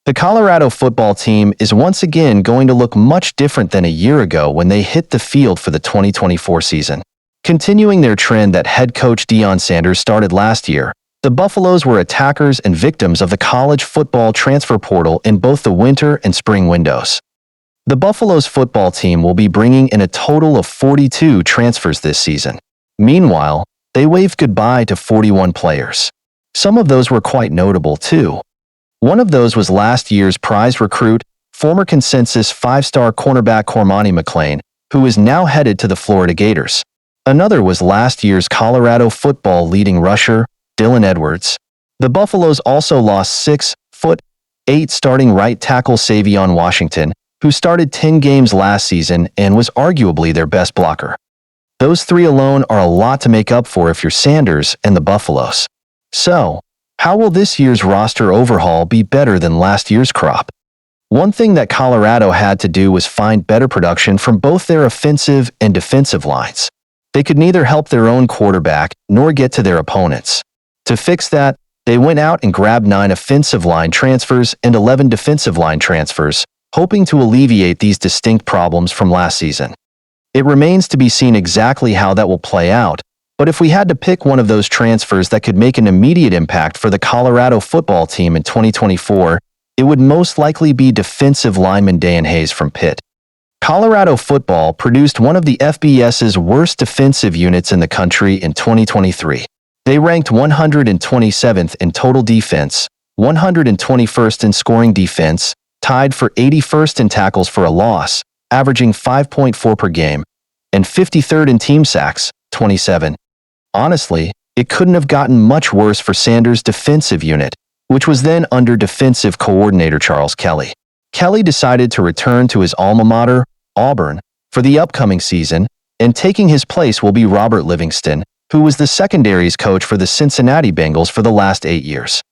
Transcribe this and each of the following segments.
The Colorado football team is once again going to look much different than a year ago when they hit the field for the 2024 season. Continuing their trend that head coach Deion Sanders started last year, the Buffaloes were attackers and victims of the college football transfer portal in both the winter and spring windows. The Buffaloes football team will be bringing in a total of 42 transfers this season. Meanwhile, they waved goodbye to 41 players. Some of those were quite notable too. One of those was last year's prize recruit, former consensus five-star cornerback Cormani McClain, who is now headed to the Florida Gators. Another was last year's Colorado football leading rusher, Dylan Edwards. The Buffaloes also lost 6'8" starting right tackle Savion Washington, who started 10 games last season and was arguably their best blocker. Those three alone are a lot to make up for if you're Sanders and the Buffaloes. So, how will this year's roster overhaul be better than last year's crop? One thing that Colorado had to do was find better production from both their offensive and defensive lines. They could neither help their own quarterback nor get to their opponents. To fix that, they went out and grabbed 9 offensive line transfers and 11 defensive line transfers, hoping to alleviate these distinct problems from last season. It remains to be seen exactly how that will play out, but if we had to pick one of those transfers that could make an immediate impact for the Colorado football team in 2024, it would most likely be defensive lineman Dayon Hayes from Pitt. Colorado football produced one of the FBS's worst defensive units in the country in 2023. They ranked 127th in total defense, 121st in scoring defense, tied for 81st in tackles for a loss, averaging 5.4 per game, and 53rd in team sacks, 27. Honestly, it couldn't have gotten much worse for Sanders' defensive unit, which was then under defensive coordinator Charles Kelly. Kelly decided to return to his alma mater, Auburn, for the upcoming season, and taking his place will be Robert Livingston, who was the secondaries coach for the Cincinnati Bengals for the last 8 years.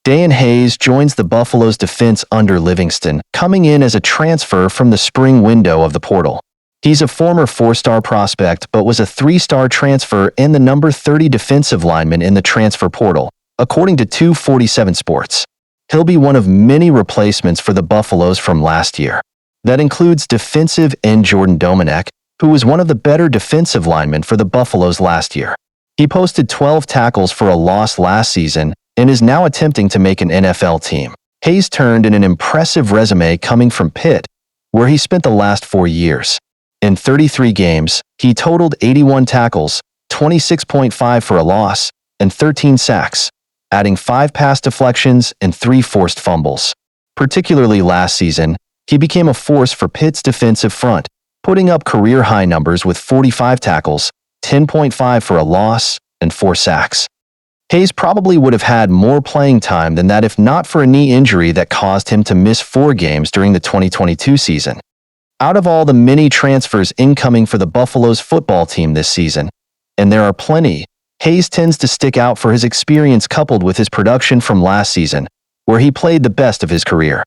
Dayon Hayes joins the Buffalo's defense under Livingston, coming in as a transfer from the spring window of the portal. He's a former 4-star prospect but was a 3-star transfer and the number 30 defensive lineman in the transfer portal, according to 247 Sports. He'll be one of many replacements for the Buffaloes from last year. That includes defensive end Jordan Domenech, who was one of the better defensive linemen for the Buffaloes last year. He posted 12 tackles for a loss last season and is now attempting to make an NFL team. Hayes turned in an impressive resume coming from Pitt, where he spent the last 4 years. In 33 games, he totaled 81 tackles, 26.5 for a loss, and 13 sacks, adding 5 pass deflections and 3 forced fumbles. Particularly last season, he became a force for Pitt's defensive front, putting up career-high numbers with 45 tackles, 10.5 for a loss, and 4 sacks. Hayes probably would have had more playing time than that if not for a knee injury that caused him to miss 4 games during the 2022 season. Out of all the many transfers incoming for the Buffaloes football team this season, and there are plenty, Hayes tends to stick out for his experience coupled with his production from last season, where he played the best of his career.